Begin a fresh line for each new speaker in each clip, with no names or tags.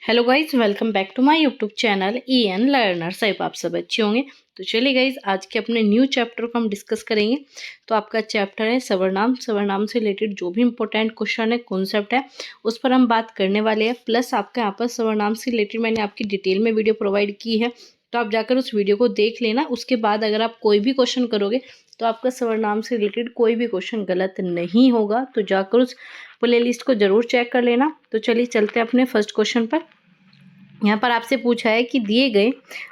Hello guys, welcome back to my YouTube channel EN learners. आप सब अच्छे होंगे। तो चलिए गाइज, आज के अपने न्यू चैप्टर को हम डिस्कस करेंगे। तो आपका चैप्टर है सर्वनाम। सर्वनाम से रिलेटेड जो भी इंपॉर्टेंट क्वेश्चन है, कॉन्सेप्ट है, उस पर हम बात करने वाले हैं। प्लस आपका यहाँ पर सर्वनाम से रिलेटेड मैंने आपकी डिटेल में वीडियो प्रोवाइड की है, तो आप जाकर उस वीडियो को देख लेना। उसके बाद अगर आप कोई भी क्वेश्चन करोगे तो आपका सर्वनाम से रिलेटेड कोई भी क्वेश्चन गलत नहीं होगा। तो जाकर उस प्ले लिस्ट को जरूर चेक कर लेना। तो चलिए चलते हैं अपने फर्स्ट क्वेश्चन पर। यहाँ पर आपसे पूछा है कि दिए गए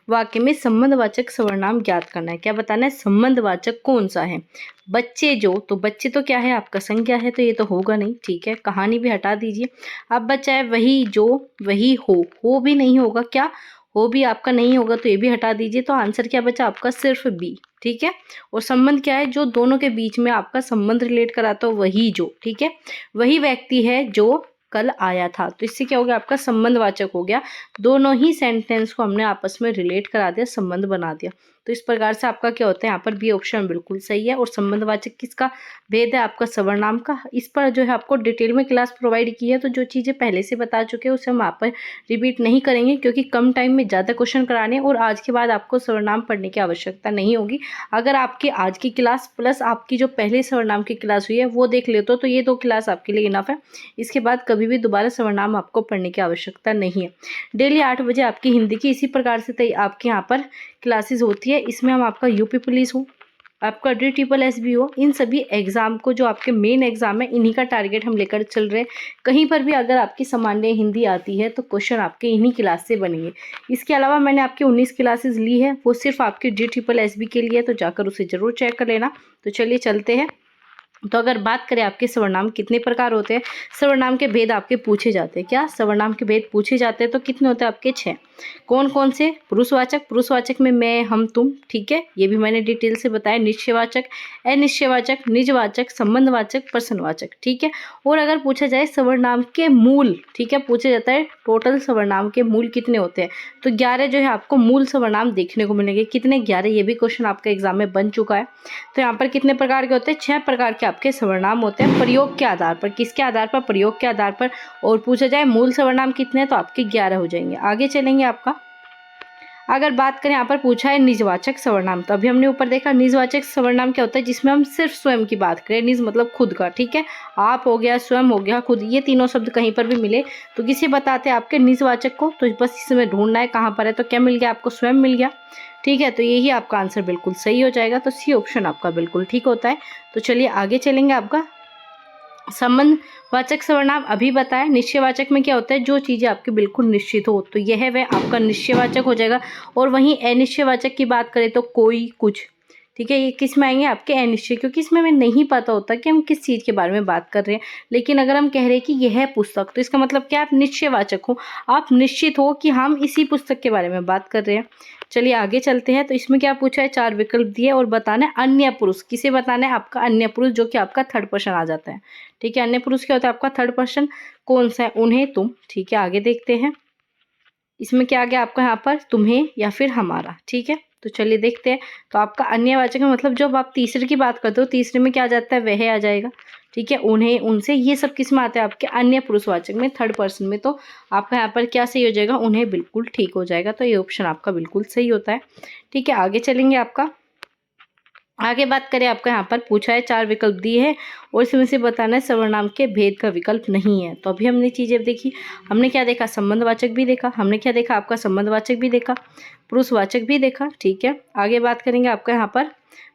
वाक्य में संबंधवाचक सर्वनाम ज्ञात करना है। क्या बताना है? संबंधवाचक कौन सा है? बच्चे जो, तो बच्चे तो क्या है? आपका संज्ञा है, तो ये तो होगा नहीं। ठीक है, कहानी भी हटा दीजिए। अब बच्चा है वही जो, वही हो भी नहीं होगा। क्या हो भी आपका नहीं होगा, तो ये भी हटा दीजिए। तो आंसर क्या बचा आपका? सिर्फ बी। ठीक है, और संबंध क्या है? जो दोनों के बीच में आपका संबंध रिलेट कराता हो, वही जो। ठीक है, वही व्यक्ति है जो कल आया था। तो इससे क्या हो गया? आपका संबंधवाचक हो गया। दोनों ही सेंटेंस को हमने आपस में रिलेट करा दिया, संबंध बना दिया। तो इस प्रकार से आपका क्या होता है? यहाँ पर बी ऑप्शन बिल्कुल सही है। और संबंधवाचक किसका भेद है? आपका सर्वनाम का। इस पर जो है आपको डिटेल में क्लास प्रोवाइड की है, तो जो चीज़ें पहले से बता चुके हैं उसे हम आप पर रिपीट नहीं करेंगे, क्योंकि कम टाइम में ज़्यादा क्वेश्चन कराने, और आज के बाद आपको सर्वनाम पढ़ने की आवश्यकता नहीं होगी। अगर आपकी आज की क्लास प्लस आपकी जो पहले सर्वनाम की क्लास हुई है वो देख लेते हो, तो ये 2 क्लास आपके लिए इनफ है। इसके बाद कभी भी दोबारा सर्वनाम आपको पढ़ने की आवश्यकता नहीं है। डेली 8 बजे आपकी हिंदी की इसी प्रकार से आपके यहाँ पर क्लासेस होती है। इसमें हम आपका यूपी पुलिस हो, आपका DSSB हो, इन सभी एग्जाम को, जो आपके मेन एग्जाम है, इन्हीं का टारगेट हम लेकर चल रहे हैं। कहीं पर भी अगर आपकी सामान्य हिंदी आती है तो क्वेश्चन आपके इन्हीं क्लास से बनेंगे। इसके अलावा मैंने आपकी 19 क्लासेस ली है, वो सिर्फ आपके DSSB के लिए, तो जाकर उसे जरूर चेक कर लेना। तो चलिए चलते हैं। तो अगर बात करें आपके सर्वनाम कितने प्रकार होते हैं, सर्वनाम के भेद आपके पूछे जाते हैं। क्या सर्वनाम के भेद पूछे जाते हैं? तो कितने होते हैं आपके? 6। कौन कौन से? पुरुषवाचक, पुरुषवाचक में मैं, हम, तुम। ठीक है, ये भी मैंने डिटेल से बताया। निश्चयवाचक, अनिश्चयवाचक, निजवाचक, संबंधवाचक, प्रश्नवाचक। ठीक है, और अगर पूछा जाए सर्वनाम के मूल, ठीक है, पूछा जाता है टोटल सर्वनाम के मूल कितने होते हैं, तो 11 जो है आपको मूल सर्वनाम देखने को मिलेंगे। कितने? 11। ये भी क्वेश्चन आपका एग्जाम में बन चुका है। तो यहाँ पर कितने प्रकार के होते हैं? 6 प्रकार के आपके सर्वनाम होते हैं, प्रयोग के आधार पर। किसके आधार पर? प्रयोग के आधार पर। और पूछा जाए मूल सर्वनाम कितने हैं, तो आपके 11 हो जाएंगे। आगे चलेंगे आपका। अगर बात करें, यहाँ पर पूछा है निजवाचक सर्वनाम, तो अभी हमने ऊपर देखा निजवाचक सर्वनाम क्या होता है, जिसमें हम सिर्फ स्वयं की बात करें। निज मतलब खुद का। ठीक है, आप हो गया, स्वयं हो गया, खुद, ये तीनों शब्द कहीं पर भी मिले तो किसे बताते हैं? आपके निजवाचक को। तो बस इसमें ढूंढना है कहाँ पर है। तो क्या मिल गया आपको? स्वयं मिल गया। ठीक है, तो यही आपका आंसर बिल्कुल सही हो जाएगा। तो सी ऑप्शन आपका बिल्कुल ठीक होता है। तो चलिए आगे चलेंगे। आपका संबंधवाचक सर्वनाम अभी बताया। निश्चयवाचक में क्या होता है? जो चीज़ें आपकी बिल्कुल निश्चित हो, तो यह वह आपका निश्चयवाचक हो जाएगा। और वहीं अनिश्चयवाचक की बात करें तो कोई, कुछ। ठीक है, ये किस में आएंगे? आपके अनिश्चय, क्योंकि इसमें हमें नहीं पता होता कि हम किस चीज़ के बारे में बात कर रहे हैं। लेकिन अगर हम कह रहे हैं कि यह पुस्तक, तो इसका मतलब क्या? आप निश्चयवाचक हो, आप निश्चित हो कि हम इसी पुस्तक के बारे में बात कर रहे हैं। चलिए आगे चलते हैं। तो इसमें क्या पूछा है? 4 विकल्प दिए और बताना है अन्य पुरुष। किसे बताना है? आपका अन्य पुरुष, जो कि आपका थर्ड पर्सन आ जाता है। ठीक है, अन्य पुरुष क्या होता है? आपका थर्ड पर्सन। कौन सा है? उन्हें, तुम। ठीक है, आगे देखते हैं। इसमें क्या आ गया आपका? यहाँ पर तुम्हें या फिर हमारा। ठीक है, तो चलिए देखते हैं। तो आपका अन्यवाचक में मतलब जब आप तीसरे की बात करते हो, तीसरे में क्या आ जाता है? वह आ जाएगा। ठीक है, उन्हें, उनसे, ये सब किस में आते हैं? आपके अन्य पुरुषवाचक में, थर्ड पर्सन में। तो आपका यहाँ पर क्या सही हो जाएगा? उन्हें बिल्कुल ठीक हो जाएगा। तो ये ऑप्शन आपका बिल्कुल सही होता है। ठीक है, आगे चलेंगे। आपका आगे बात करें, आपका यहाँ पर पूछा है 4 विकल्प दिए हैं और इसमें से बताना है सर्वनाम के भेद का विकल्प नहीं है। तो अभी हमने चीजें देखी। हमने क्या देखा? संबंधवाचक भी देखा। हमने क्या देखा? आपका संबंधवाचक भी देखा, पुरुषवाचक भी देखा। ठीक है, आगे बात करेंगे आपका यहाँ पर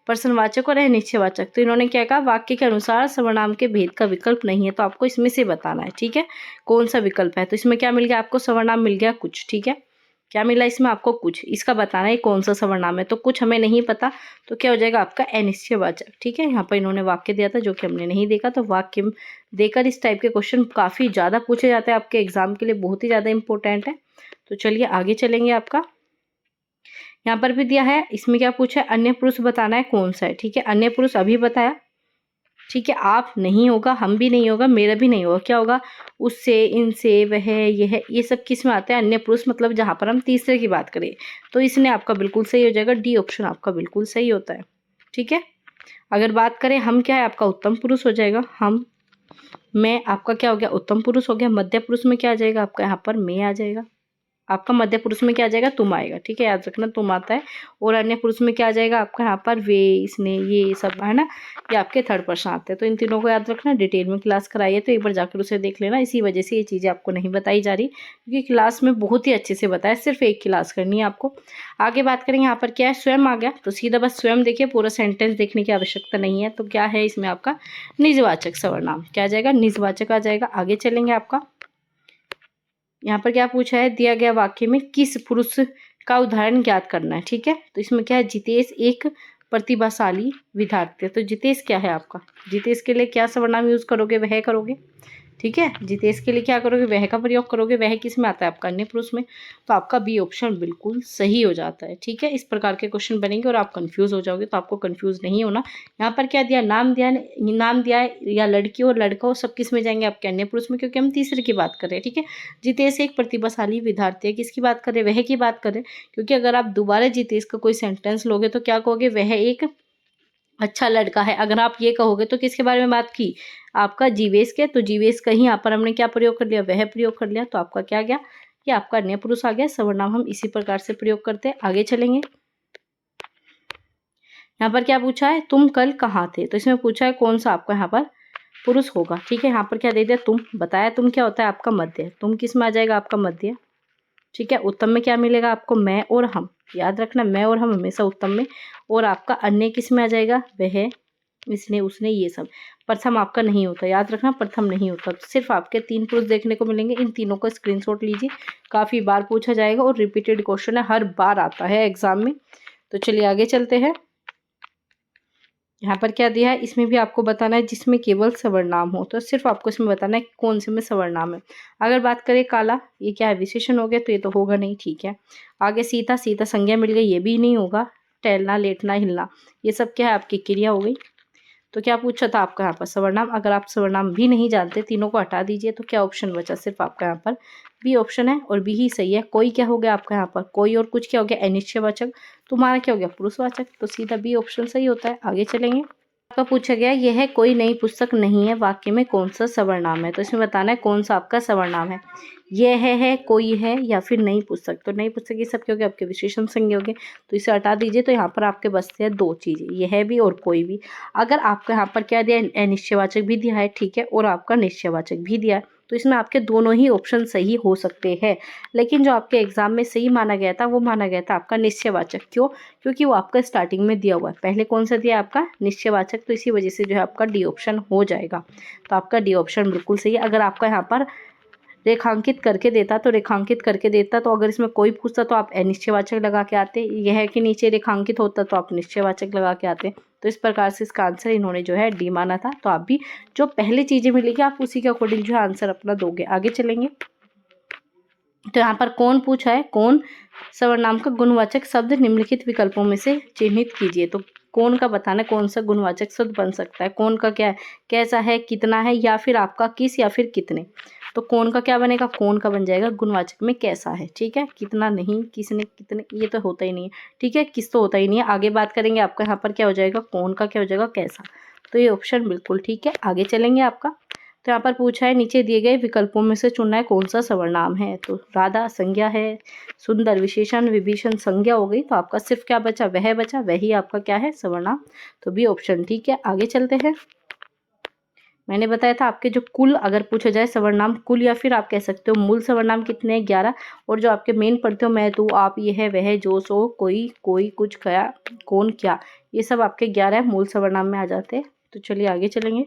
प्रश्नवाचक और अनिश्चयवाचक। तो इन्होंने क्या कहा? वाक्य के अनुसार सर्वनाम के भेद का विकल्प नहीं है। तो आपको इसमें से बताना है। ठीक है, कौन सा विकल्प है? तो इसमें क्या मिल गया आपको? सर्वनाम मिल गया कुछ। ठीक है, क्या मिला इसमें आपको? कुछ। इसका बताना है कौन सा सर्वनाम है। तो कुछ हमें नहीं पता, तो क्या हो जाएगा आपका? अनिश्चयवाचक। ठीक है, यहाँ पर इन्होंने वाक्य दिया था जो कि हमने नहीं देखा। तो वाक्य देकर इस टाइप के क्वेश्चन काफ़ी ज़्यादा पूछे जाते हैं आपके एग्जाम के लिए, बहुत ही ज़्यादा इंपॉर्टेंट है। तो चलिए आगे चलेंगे। आपका यहाँ पर भी दिया है। इसमें क्या पूछा है? अन्य पुरुष बताना है कौन सा है। ठीक है, अन्य पुरुष अभी बताया। ठीक है, आप नहीं होगा, हम भी नहीं होगा, मेरा भी नहीं होगा। क्या होगा? उससे, इनसे, वह, यह, ये सब किस में आते हैं? अन्य पुरुष मतलब जहाँ पर हम तीसरे की बात करें। तो इसने आपका बिल्कुल सही हो जाएगा। डी ऑप्शन आपका बिल्कुल सही होता है। ठीक है, अगर बात करें हम, क्या है? आपका उत्तम पुरुष हो जाएगा। हम, मैं आपका क्या हो गया, उत्तम पुरुष हो गया। मध्य पुरुष में क्या आ जाएगा आपका यहाँ पर मैं आ जाएगा। आपका मध्य पुरुष में क्या आ जाएगा, तुम आएगा। ठीक है, याद रखना तुम आता है। और अन्य पुरुष में क्या आ जाएगा आपका यहाँ पर वे, इसने, ये सब है ना, ये आपके थर्ड पर्सन आते हैं। तो इन तीनों को याद रखना। डिटेल में क्लास कराइए तो एक बार जाकर उसे देख लेना। इसी वजह से ये चीज़ें आपको नहीं बताई जा रही, क्योंकि क्लास में बहुत ही अच्छे से बताया, सिर्फ एक क्लास करनी है आपको। आगे बात करेंगे, यहाँ पर क्या है, स्वयं आ गया तो सीधा बस स्वयं देखिए, पूरा सेंटेंस देखने की आवश्यकता नहीं है। तो क्या है इसमें आपका निजवाचक सर्वनाम, क्या आ जाएगा, निजवाचक आ जाएगा। आगे चलेंगे, आपका यहाँ पर क्या पूछा है, दिया गया वाक्य में किस पुरुष का उदाहरण ज्ञात करना है। ठीक है, तो इसमें क्या है, जितेश एक प्रतिभाशाली विद्यार्थी है। तो जितेश क्या है आपका, जितेश के लिए क्या सर्वनाम यूज करोगे, वह करोगे। ठीक है, जितेश के लिए क्या करोगे, वह का प्रयोग करोगे। वह किस में आता है आपका, अन्य पुरुष में। तो आपका बी ऑप्शन बिल्कुल सही हो जाता है। ठीक है, इस प्रकार के क्वेश्चन बनेंगे और आप कंफ्यूज हो जाओगे, तो आपको कंफ्यूज नहीं होना। यहाँ पर क्या दिया, नाम दिया है, या लड़की और लड़का हो, सब किस में जाएंगे आपके अन्य पुरुष में, क्योंकि हम तीसरे की बात कर रहे हैं। ठीक है, जितेश एक प्रतिभाशाली विद्यार्थी है, किसकी बात कर रहे हैं, वह की बात कर रहे हैं। क्योंकि अगर आप दोबारा जितेश का कोई सेंटेंस लोगे तो क्या कहोगे, वह एक अच्छा लड़का है। अगर आप ये कहोगे तो किसके बारे में बात की, आपका जीवेश के। तो जीवेश का ही यहाँ पर हमने क्या प्रयोग कर लिया, वह प्रयोग कर लिया। तो आपका क्या गया, ये आपका अन्य पुरुष आ गया। सर्वनाम हम इसी प्रकार से प्रयोग करते हैं। आगे चलेंगे, यहाँ पर क्या पूछा है, तुम कल कहाँ थे। तो इसमें पूछा है कौन सा आपका यहाँ पर पुरुष होगा। ठीक है, यहाँ पर क्या दे दिया, तुम बताया। तुम क्या होता है आपका मध्य, तुम किस में आ जाएगा आपका मध्य। ठीक है, उत्तम में क्या मिलेगा आपको, मैं और हम। याद रखना, मैं और हम हमेशा उत्तम में। और आपका अन्य किस में आ जाएगा, वह, इसने, उसने, ये सब। प्रथम आपका नहीं होता, याद रखना, प्रथम नहीं होता। तो सिर्फ आपके 3 पुरुष देखने को मिलेंगे। इन तीनों का स्क्रीनशॉट लीजिए, काफ़ी बार पूछा जाएगा और रिपीटेड क्वेश्चन है, हर बार आता है एग्जाम में। तो चलिए आगे चलते हैं। यहाँ पर क्या दिया है, इसमें भी आपको बताना है जिसमें केवल सवर्नाम हो। तो सिर्फ आपको इसमें बताना है कौन से में सवर्नाम है। अगर बात करें काला, ये क्या है, विशेषण हो गया, तो ये तो होगा नहीं। ठीक है, आगे सीता, सीता संज्ञा मिल गई, ये भी नहीं होगा। टहलना, लेटना, हिलना, ये सब क्या है आपकी क्रिया हो गई। तो क्या पूछा था आपका यहाँ पर सवर्नाम। अगर आप सवर्नाम भी नहीं जानते, तीनों को हटा दीजिए, तो क्या ऑप्शन बचा, सिर्फ आपका यहाँ पर बी ऑप्शन है, और बी ही सही है। कोई क्या हो गया आपका यहाँ पर, कोई और कुछ क्या हो गया, अनिश्चयवाचक। तुम्हारा क्या हो गया, पुरुषवाचक। तो सीधा बी ऑप्शन सही होता है। आगे चलेंगे, आपका पूछा गया यह कोई नई पुस्तक नहीं है, वाक्य में कौन सा सवर्नाम है। तो इसमें बताना है कौन सा आपका सवर्नाम है। यह है, कोई है, या फिर नई पुस्तक। तो नई पुस्तक ये सब क्या हो गया, आपके विशेषण संज्ञा हो गए। तो इसे हटा दीजिए। तो यहाँ पर आपके बचते हैं 2 चीज़ें, यह भी और कोई भी। अगर आपका यहाँ पर क्या दिया, अनिश्चयवाचक भी दिया है, ठीक है, और आपका निश्चयवाचक भी दिया है, तो इसमें आपके दोनों ही ऑप्शन सही हो सकते हैं। लेकिन जो आपके एग्जाम में सही माना गया था, वो माना गया था आपका निश्चयवाचक। क्यों, क्योंकि वो आपका स्टार्टिंग में दिया हुआ है। पहले कौन सा दिया आपका, निश्चयवाचक। तो इसी वजह से जो है आपका डी ऑप्शन हो जाएगा। तो आपका डी ऑप्शन बिल्कुल सही है। अगर आपका यहाँ पर रेखांकित करके देता, तो रेखांकित करके देता, तो अगर इसमें कोई पूछता तो आप अनिश्चयवाचक लगा के आते। यह है कि नीचे रेखांकित होता तो आप निश्चयवाचक लगा के आते। तो इस प्रकार से इसका आंसर इन्होंने जो है डी माना था। तो आप भी जो पहले चीज़ें मिलेगी, आप उसी के अकॉर्डिंग जो है आंसर अपना दोगे। आगे चलेंगे, तो यहाँ पर कौन पूछा है, कौन सर्वनाम का गुणवाचक शब्द निम्नलिखित विकल्पों में से चिन्हित कीजिए। तो कौन का बताना, कौन सा गुणवाचक शब्द बन सकता है। कौन का क्या है, कैसा है, कितना है, या फिर आपका किस, या फिर कितने। तो कौन का क्या बनेगा, कौन का बन जाएगा गुणवाचक में कैसा है। ठीक है, कितना नहीं, किसने, कितने, ये तो होता ही नहीं है। ठीक है, किस तो होता ही नहीं है। आगे बात करेंगे, आपका यहाँ पर क्या हो जाएगा, कौन का क्या हो जाएगा, कैसा। तो ये ऑप्शन बिल्कुल ठीक है। आगे चलेंगे आपका, तो यहाँ पर पूछा है नीचे दिए गए विकल्पों में से चुनना है कौन सा सवर्नाम है। तो राधा संज्ञा है, सुंदर विशेषण, विभीषण संज्ञा हो गई। तो आपका सिर्फ क्या बचा, वह बचा, वही आपका क्या है सवर्नाम। तो बी ऑप्शन ठीक है। आगे चलते हैं, मैंने बताया था आपके जो कुल अगर पूछा जाए सवर्नाम कुल, या फिर आप कह सकते हो मूल सवर्नाम कितने हैं, 11। और जो आपके मेन पढ़ते हो, मैं, तू, आप, ये है, वह, जो, सो, कोई, कोई, कुछ, क्या, कौन, क्या, ये सब आपके 11 मूल सवर्नाम में आ जाते हैं। तो चलिए आगे चलेंगे,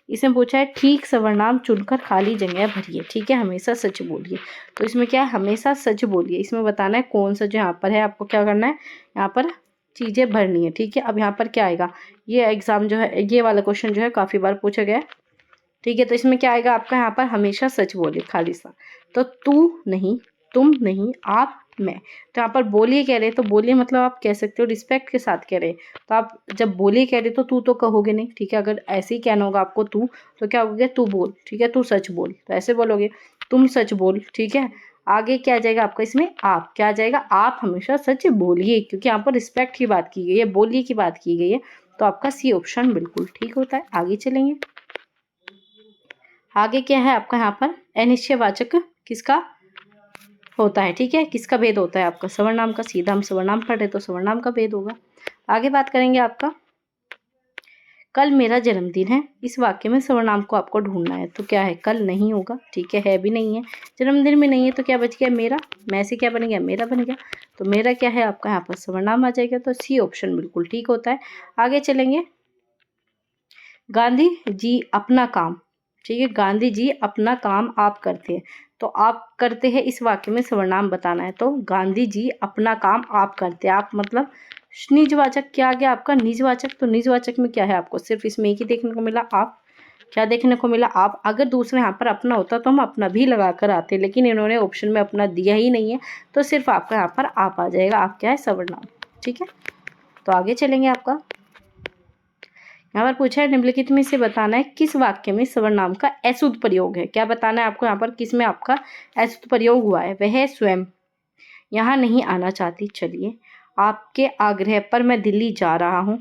इसमें पूछा है ठीक सवर्नाम चुनकर खाली जगह भरिए। ठीक है, हमेशा सच बोलिए। तो इसमें क्या है, हमेशा सच बोलिए। इसमें बताना है कौन सा जो यहाँ पर है, आपको क्या करना है, यहाँ पर चीज़ें भरनी है। ठीक है, अब यहाँ पर क्या आएगा, ये एग्जाम जो है, ये वाला क्वेश्चन जो है काफ़ी बार पूछा गया है। ठीक है, तो इसमें क्या आएगा आपका, यहाँ पर हमेशा सच बोलिए, खाली सा। तो तू नहीं, तुम नहीं, आप, मैं। तो यहाँ पर बोलिए कह रहे हैं, तो बोलिए मतलब आप कह सकते हो रिस्पेक्ट के साथ कह रहे हैं। तो आप जब बोलिए कह रहे तो तू तो कहोगे नहीं। ठीक है, अगर ऐसे ही कहना होगा आपको तू, तो क्या होगा, तू बोल। ठीक है, तू सच बोल, तो ऐसे बोलोगे, तुम सच बोल। ठीक है, आगे क्या आ जाएगा आपका, इसमें आप, क्या आ जाएगा, आप हमेशा सच बोलिए, क्योंकि यहाँ पर रिस्पेक्ट की बात की गई है, बोलिए की बात की गई है। तो आपका सी ऑप्शन बिल्कुल ठीक होता है। आगे चलेंगे, आगे क्या है आपका यहाँ पर अनिश्चयवाचक किसका होता है, ठीक है, किसका भेद होता है आपका सवर्णाम का। सीधा हम सवर्णाम पढ़ रहे तो सवर्णाम का भेद होगा। आगे बात करेंगे आपका कल मेरा जन्मदिन है। इस वाक्य में सवर्णाम को आपको ढूंढना है। तो क्या है, कल नहीं होगा, ठीक है भी नहीं है, जन्मदिन में नहीं है, तो क्या बच गया मेरा, मैं से क्या बन गया, मेरा बन गया। तो मेरा क्या है आपका यहाँ पर सवर्णाम आ जाएगा। तो सी ऑप्शन बिल्कुल ठीक होता है। आगे चलेंगे, गांधी जी अपना काम, ठीक है, गांधी जी अपना काम आप करते हैं। तो आप करते हैं इस वाक्य में सवर्णाम बताना है। तो गांधी जी अपना काम आप करते हैं। आप मतलब निजवाचक क्या आ गया आपका, निजवाचक। तो निजवाचक में क्या है आपको सिर्फ इसमें एक ही देखने को मिला, आप। क्या देखने को मिला, आप। अगर दूसरे यहाँ पर अपना होता तो हम अपना भी लगा कर आते, लेकिन इन्होंने ऑप्शन में अपना दिया ही नहीं है, तो सिर्फ आपका यहाँ पर आप आ जाएगा। आप क्या है, सवर्णाम, ठीक है। तो आगे चलेंगे, आपका यहाँ पर पूछा है निम्नलिखित में से बताना है किस वाक्य में सवर्णाम का अशुद्ध प्रयोग है। क्या बताना है आपको यहाँ पर, किस में आपका अशुद्ध प्रयोग हुआ है। वह स्वयं यहाँ नहीं आना चाहती, चलिए। आपके आग्रह पर मैं दिल्ली जा रहा हूँ।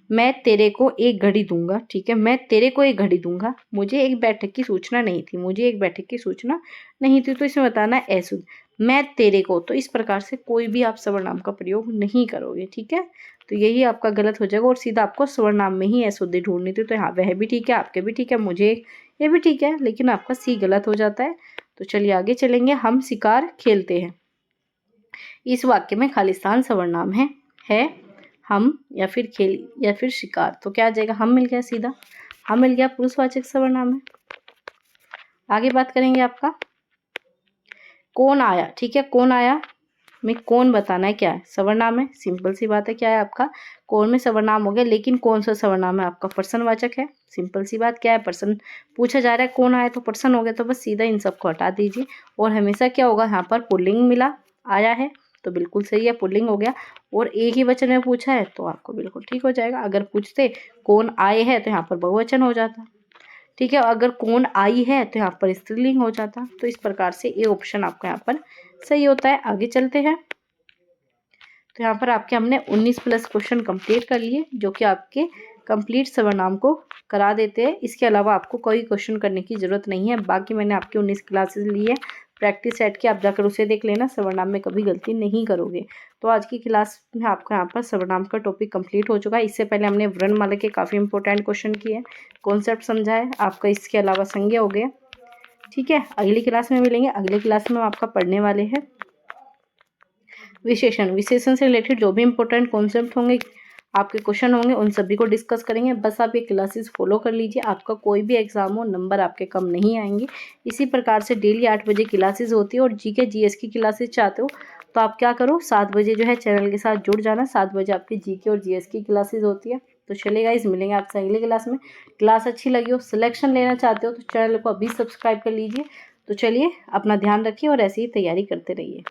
मैं तेरे को एक घड़ी दूंगा, ठीक है, मैं तेरे को एक घड़ी दूंगा। मुझे एक बैठक की सूचना नहीं थी, मुझे एक बैठक की सूचना नहीं थी। तो इसमें बताना है अशुद्ध, मैं तेरे को। तो इस प्रकार से कोई भी आप सवर्णाम का प्रयोग नहीं करोगे, ठीक है। तो यही आपका गलत हो जाएगा और सीधा आपको सवर्णाम में ही अशुद्धि ढूंढनी थी। तो यहाँ वह भी ठीक है, आपके भी ठीक है, मुझे ये भी ठीक है, लेकिन आपका सी गलत हो जाता है। तो चलिए आगे चलेंगे, हम शिकार खेलते हैं। इस वाक्य में खालिस्तान सवर्णाम है हम, या फिर खेल, या फिर शिकार। तो क्या आ जाएगा, हम मिल गया, सीधा हम मिल गया, पुरुषवाचक सवर्णाम है। आगे बात करेंगे आपका कौन आया, ठीक है, कौन आया में कौन बताना है, क्या है, सवर्णाम है। सिंपल सी बात है, क्या है आपका कौन में सवर्णाम हो गया, लेकिन कौन सा सवर्णाम है आपका, पर्सनवाचक है। सिंपल सी बात, क्या है, पर्सन पूछा जा रहा है, कौन आया तो पर्सन हो गया। तो बस सीधा इन सबको हटा दीजिए और हमेशा क्या होगा, यहाँ पर पुल्लिंग मिला आया है, तो बिल्कुल सही है, पुल्लिंग हो गया। और एक ही वचन में पूछा है तो आपको बिल्कुल ठीक हो जाएगा। अगर पूछते कौन आए है तो यहाँ पर बहुवचन हो जाता, ठीक है। अगर कौन आई है तो यहाँ पर स्त्रीलिंग हो जाता। तो इस प्रकार से ये ऑप्शन आपका यहाँ पर सही होता है। आगे चलते हैं, तो यहाँ पर आपके हमने 19+ क्वेश्चन कंप्लीट कर लिए, जो कि आपके कंप्लीट सवर्णाम को करा देते हैं। इसके अलावा आपको कोई क्वेश्चन करने की ज़रूरत नहीं है। बाकी मैंने आपकी 19 क्लासेस ली है, प्रैक्टिस सेट की, आप जाकर उसे देख लेना, सवर्णाम में कभी गलती नहीं करोगे। तो आज की क्लास में आपका यहाँ पर सवर्णाम का टॉपिक कंप्लीट हो चुका है। इससे पहले हमने वर्णमाला के काफ़ी इंपॉर्टेंट क्वेश्चन किए, कॉन्सेप्ट समझा है आपका, इसके अलावा संज्ञा हो गया, ठीक है। अगली क्लास में मिलेंगे। अगली क्लास में हम आपका पढ़ने वाले हैं विशेषण। विशेषण से रिलेटेड जो भी इंपॉर्टेंट कॉन्सेप्ट होंगे, आपके क्वेश्चन होंगे, उन सभी को डिस्कस करेंगे। बस आप ये क्लासेस फॉलो कर लीजिए, आपका कोई भी एग्जाम हो नंबर आपके कम नहीं आएंगे। इसी प्रकार से डेली 8 बजे क्लासेस होती है। और जीके जीएस की क्लासेस चाहते हो तो आप क्या करो, 7 बजे जो है चैनल के साथ जुड़ जाना। 7 बजे आपकी जीके और जीएस की क्लासेस होती है। तो चलिए गाइस, मिलेंगे आपसे अगली क्लास में। क्लास अच्छी लगी हो, सिलेक्शन लेना चाहते हो तो चैनल को अभी सब्सक्राइब कर लीजिए। तो चलिए, अपना ध्यान रखिए और ऐसे ही तैयारी करते रहिए।